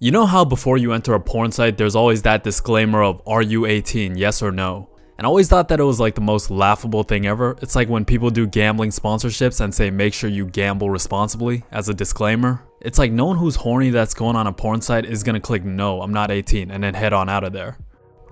You know how before you enter a porn site, there's always that disclaimer of "Are you 18? Yes or no?" And I always thought that it was like the most laughable thing ever. It's like when people do gambling sponsorships and say make sure you gamble responsibly as a disclaimer. It's like no one who's horny that's going on a porn site is gonna click "No, I'm not 18" and then head on out of there.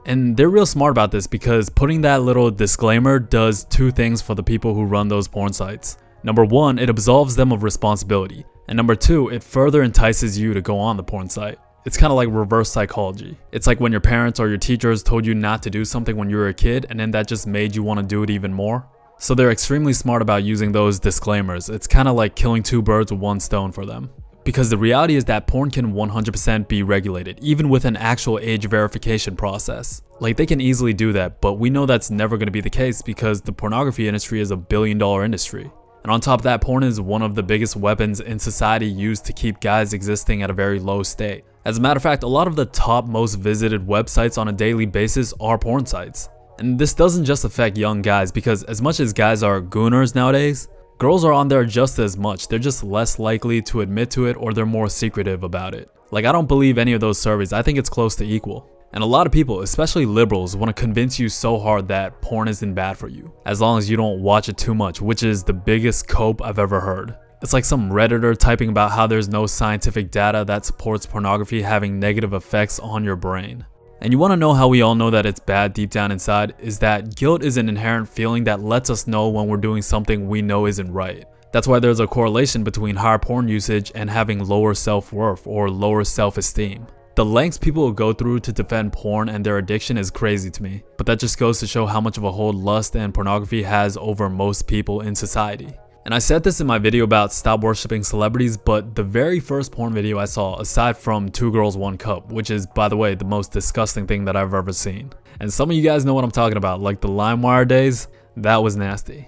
And they're real smart about this because putting that little disclaimer does two things for the people who run those porn sites. Number one, it absolves them of responsibility. And number two, it further entices you to go on the porn site. It's kind of like reverse psychology. It's like when your parents or your teachers told you not to do something when you were a kid and then that just made you want to do it even more. So they're extremely smart about using those disclaimers. It's kind of like killing two birds with one stone for them. Because the reality is that porn can 100% be regulated, even with an actual age verification process. Like they can easily do that, but we know that's never going to be the case because the pornography industry is a billion-dollar industry. And on top of that, porn is one of the biggest weapons in society used to keep guys existing at a very low state. As a matter of fact, a lot of the top most visited websites on a daily basis are porn sites. And this doesn't just affect young guys because as much as guys are gooners nowadays, girls are on there just as much. They're just less likely to admit to it or they're more secretive about it. Like I don't believe any of those surveys. I think it's close to equal. And a lot of people, especially liberals, want to convince you so hard that porn isn't bad for you, as long as you don't watch it too much, which is the biggest cope I've ever heard. It's like some Redditor typing about how there's no scientific data that supports pornography having negative effects on your brain. And you want to know how we all know that it's bad deep down inside? Is that guilt is an inherent feeling that lets us know when we're doing something we know isn't right. That's why there's a correlation between higher porn usage and having lower self-worth or lower self-esteem. The lengths people will go through to defend porn and their addiction is crazy to me, but that just goes to show how much of a hold lust and pornography has over most people in society. And I said this in my video about stop worshipping celebrities, but the very first porn video I saw, aside from 2 Girls 1 Cup, which is, by the way, the most disgusting thing that I've ever seen. And some of you guys know what I'm talking about, like the LimeWire days, that was nasty.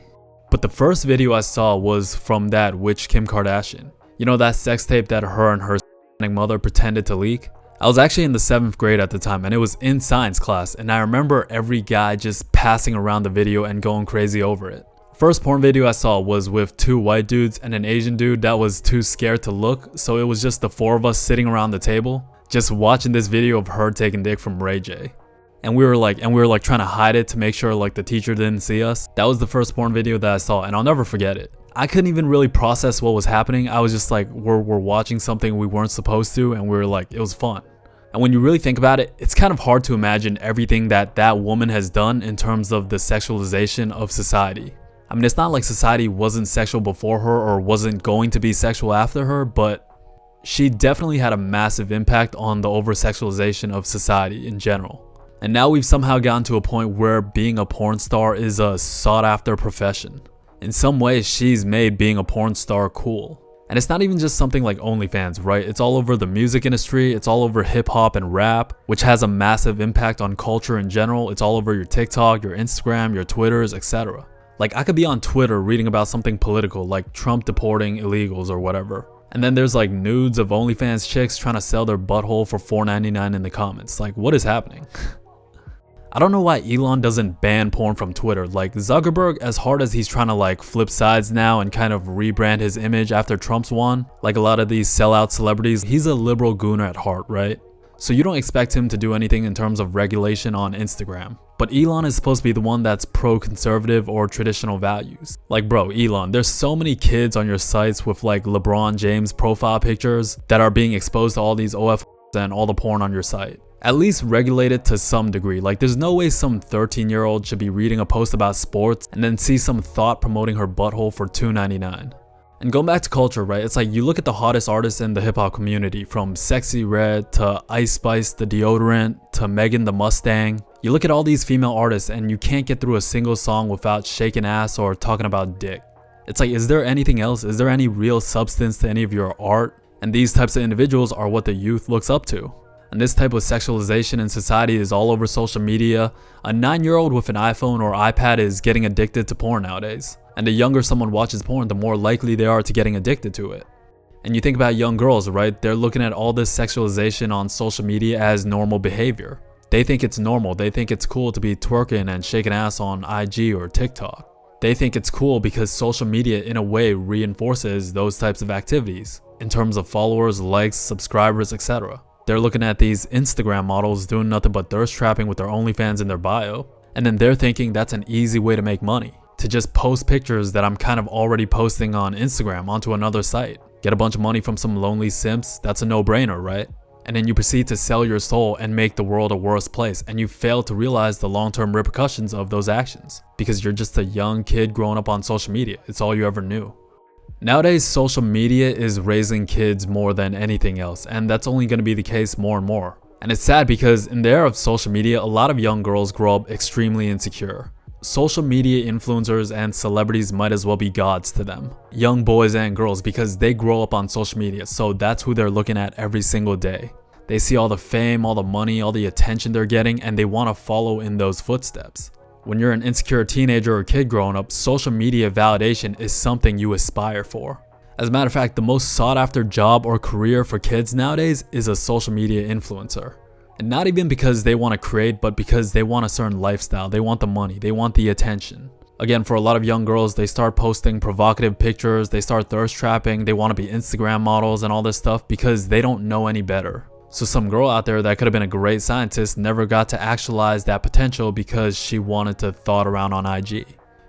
But the first video I saw was from that witch Kim Kardashian. You know that sex tape that her and her mother pretended to leak? I was actually in the 7th grade at the time and it was in science class, and I remember every guy just passing around the video and going crazy over it. First porn video I saw was with 2 white dudes and an Asian dude that was too scared to look, so it was just the 4 of us sitting around the table just watching this video of her taking dick from Ray J. And we were like trying to hide it to make sure like the teacher didn't see us. That was the first porn video that I saw and I'll never forget it. I couldn't even really process what was happening. I was just like, we're watching something we weren't supposed to, and we were like, it was fun. And when you really think about it, it's kind of hard to imagine everything that that woman has done in terms of the sexualization of society. I mean, it's not like society wasn't sexual before her or wasn't going to be sexual after her, but she definitely had a massive impact on the over-sexualization of society in general. And now we've somehow gotten to a point where being a porn star is a sought-after profession. In some ways, she's made being a porn star cool. And it's not even just something like OnlyFans, right? It's all over the music industry, it's all over hip hop and rap, which has a massive impact on culture in general. It's all over your TikTok, your Instagram, your Twitters, etc. Like I could be on Twitter reading about something political like Trump deporting illegals or whatever. And then there's like nudes of OnlyFans chicks trying to sell their butthole for $4.99 in the comments. Like what is happening? I don't know why Elon doesn't ban porn from Twitter. Like Zuckerberg, as hard as he's trying to like flip sides now and kind of rebrand his image after Trump's won, like a lot of these sellout celebrities, he's a liberal gooner at heart, right? So you don't expect him to do anything in terms of regulation on Instagram. But Elon is supposed to be the one that's pro-conservative or traditional values. Like bro, Elon, there's so many kids on your sites with like LeBron James profile pictures that are being exposed to all these OF and all the porn on your site. At least regulate it to some degree. Like there's no way some 13-year-old should be reading a post about sports and then see some thought promoting her butthole for $2.99. And going back to culture, right? It's like you look at the hottest artists in the hip hop community, from Sexy Red to Ice Spice the deodorant to Megan the Mustang. You look at all these female artists and you can't get through a single song without shaking ass or talking about dick. It's like, is there anything else? Is there any real substance to any of your art? And these types of individuals are what the youth looks up to. And this type of sexualization in society is all over social media. A 9-year-old with an iPhone or iPad is getting addicted to porn nowadays. And the younger someone watches porn, the more likely they are to getting addicted to it. And you think about young girls, right? They're looking at all this sexualization on social media as normal behavior. They think it's normal. They think it's cool to be twerking and shaking ass on IG or TikTok. They think it's cool because social media in a way reinforces those types of activities in terms of followers, likes, subscribers, etc. They're looking at these Instagram models doing nothing but thirst trapping with their OnlyFans in their bio, and then they're thinking that's an easy way to make money. To just post pictures that I'm kind of already posting on Instagram onto another site. Get a bunch of money from some lonely simps, that's a no-brainer, right? And then you proceed to sell your soul and make the world a worse place, and you fail to realize the long-term repercussions of those actions because you're just a young kid growing up on social media. It's all you ever knew. Nowadays, social media is raising kids more than anything else, and that's only going to be the case more and more. And it's sad because in the era of social media, a lot of young girls grow up extremely insecure. Social media influencers and celebrities might as well be gods to them. Young boys and girls, because they grow up on social media, so that's who they're looking at every single day. They see all the fame, all the money, all the attention they're getting, and they want to follow in those footsteps. When you're an insecure teenager or kid growing up, social media validation is something you aspire for. As a matter of fact, the most sought after job or career for kids nowadays is a social media influencer. And not even because they want to create, but because they want a certain lifestyle. They want the money, they want the attention. Again, for a lot of young girls, they start posting provocative pictures, they start thirst trapping, they want to be Instagram models and all this stuff because they don't know any better. So some girl out there that could have been a great scientist never got to actualize that potential because she wanted to thought around on IG.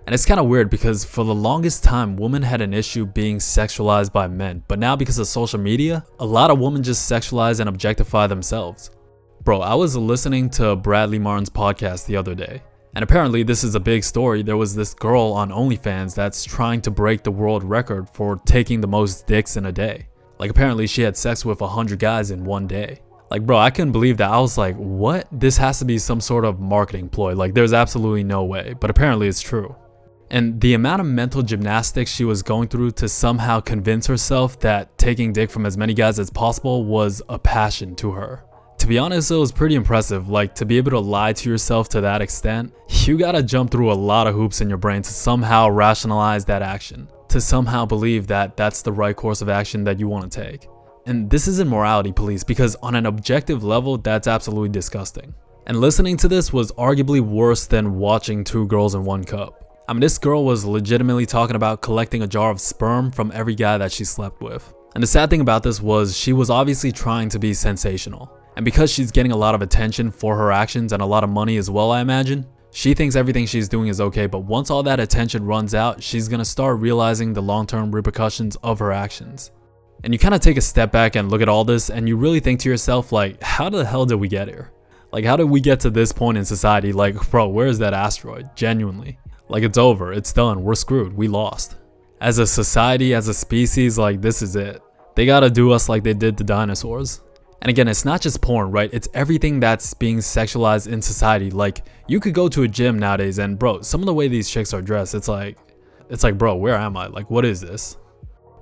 And it's kind of weird because for the longest time, women had an issue being sexualized by men. But now because of social media, a lot of women just sexualize and objectify themselves. Bro, I was listening to Bradley Martin's podcast the other day. And apparently this is a big story. There was this girl on OnlyFans that's trying to break the world record for taking the most dicks in a day. Like apparently she had sex with 100 guys in one day. Like bro, I couldn't believe that. I was like, what? This has to be some sort of marketing ploy. Like there's absolutely no way. But apparently it's true. And the amount of mental gymnastics she was going through to somehow convince herself that taking dick from as many guys as possible was a passion to her. To be honest, it was pretty impressive. Like to be able to lie to yourself to that extent, you gotta jump through a lot of hoops in your brain to somehow rationalize that action. To somehow believe that that's the right course of action that you want to take. And this isn't morality police because on an objective level, that's absolutely disgusting. And listening to this was arguably worse than watching Two Girls in One Cup. I mean, this girl was legitimately talking about collecting a jar of sperm from every guy that she slept with. And the sad thing about this was she was obviously trying to be sensational. And because she's getting a lot of attention for her actions and a lot of money as well, I imagine, she thinks everything she's doing is okay, but once all that attention runs out, she's gonna start realizing the long-term repercussions of her actions. And you kind of take a step back and look at all this and you really think to yourself like, how the hell did we get here? Like how did we get to this point in society? Like bro, where is that asteroid? Genuinely. Like it's over, it's done, we're screwed, we lost. As a society, as a species, like this is it. They gotta do us like they did the dinosaurs. And again, it's not just porn, right? It's everything that's being sexualized in society. Like, you could go to a gym nowadays and bro, some of the way these chicks are dressed, it's like, bro, where am I? Like, what is this?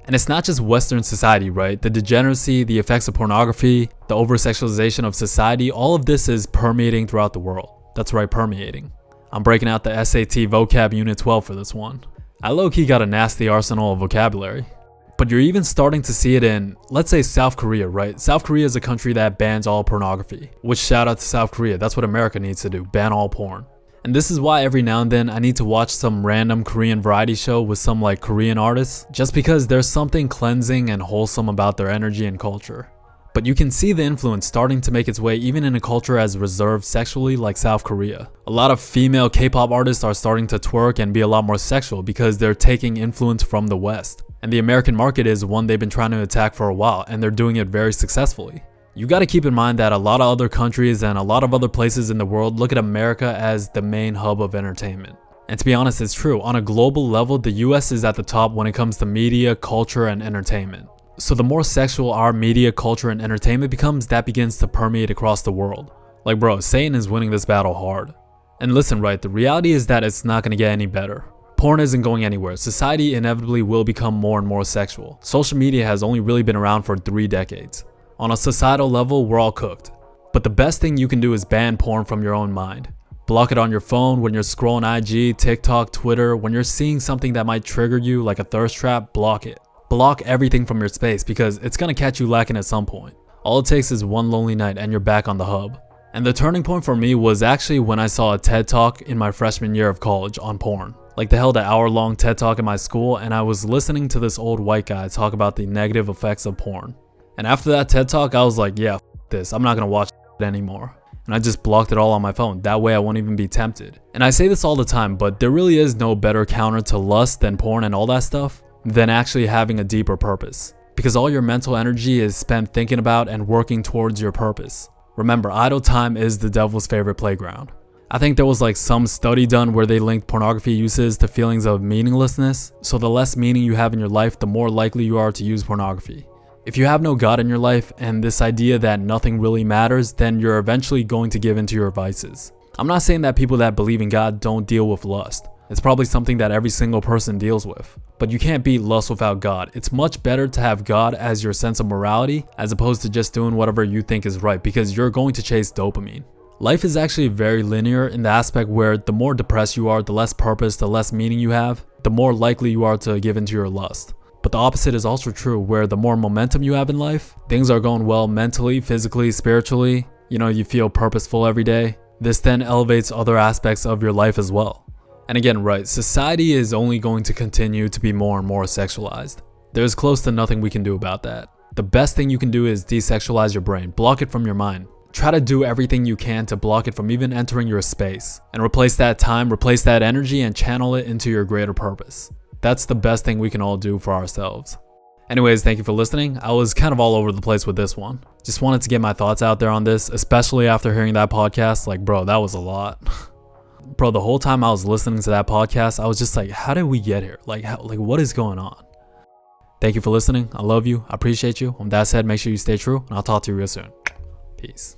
And it's not just Western society, right? The degeneracy, the effects of pornography, the over-sexualization of society, all of this is permeating throughout the world. That's right, permeating. I'm breaking out the SAT vocab unit 12 for this one. I low-key got a nasty arsenal of vocabulary. But you're even starting to see it in, let's say South Korea, right? South Korea is a country that bans all pornography, which shout out to South Korea. That's what America needs to do, ban all porn. And this is why every now and then I need to watch some random Korean variety show with some like Korean artists, just because there's something cleansing and wholesome about their energy and culture. But you can see the influence starting to make its way even in a culture as reserved sexually like South Korea. A lot of female K-pop artists are starting to twerk and be a lot more sexual because they're taking influence from the West. And the American market is one they've been trying to attack for a while, and they're doing it very successfully. You gotta keep in mind that a lot of other countries and a lot of other places in the world look at America as the main hub of entertainment. And to be honest, it's true. On a global level, the US is at the top when it comes to media, culture, and entertainment. So the more sexual our media, culture, and entertainment becomes, that begins to permeate across the world. Like bro, Satan is winning this battle hard. And listen, right, the reality is that it's not gonna get any better. Porn isn't going anywhere. Society inevitably will become more and more sexual. Social media has only really been around for 3 decades. On a societal level, we're all cooked. But the best thing you can do is ban porn from your own mind. Block it on your phone when you're scrolling IG, TikTok, Twitter. When you're seeing something that might trigger you like a thirst trap, block it. Block everything from your space because it's gonna catch you lacking at some point. All it takes is one lonely night and you're back on the hub. And the turning point for me was actually when I saw a TED Talk in my freshman year of college on porn. Like they held an hour-long TED Talk in my school and I was listening to this old white guy talk about the negative effects of porn. And after that TED Talk, I was like, yeah, this, I'm not gonna watch it anymore. And I just blocked it all on my phone. That way I won't even be tempted. And I say this all the time, but there really is no better counter to lust than porn and all that stuff than actually having a deeper purpose. Because all your mental energy is spent thinking about and working towards your purpose. Remember, idle time is the devil's favorite playground. I think there was like some study done where they linked pornography uses to feelings of meaninglessness. So the less meaning you have in your life, the more likely you are to use pornography. If you have no God in your life and this idea that nothing really matters, then you're eventually going to give into your vices. I'm not saying that people that believe in God don't deal with lust. It's probably something that every single person deals with. But you can't beat lust without God. It's much better to have God as your sense of morality as opposed to just doing whatever you think is right, because you're going to chase dopamine. Life is actually very linear in the aspect where the more depressed you are, the less purpose, the less meaning you have, the more likely you are to give into your lust. But the opposite is also true, where the more momentum you have in life, things are going well mentally, physically, spiritually, you feel purposeful every day. This then elevates other aspects of your life as well. And again, right, society is only going to continue to be more and more sexualized. There's close to nothing we can do about that. The best thing you can do is desexualize your brain, block it from your mind. Try to do everything you can to block it from even entering your space, and replace that time, replace that energy, and channel it into your greater purpose. That's the best thing we can all do for ourselves. Anyways, thank you for listening. I was kind of all over the place with this one. Just wanted to get my thoughts out there on this, especially after hearing that podcast. Like, bro, that was a lot. Bro, the whole time I was listening to that podcast, I was just like, how did we get here? Like, what is going on? Thank you for listening. I love you. I appreciate you. With that said, make sure you stay true, and I'll talk to you real soon. Peace.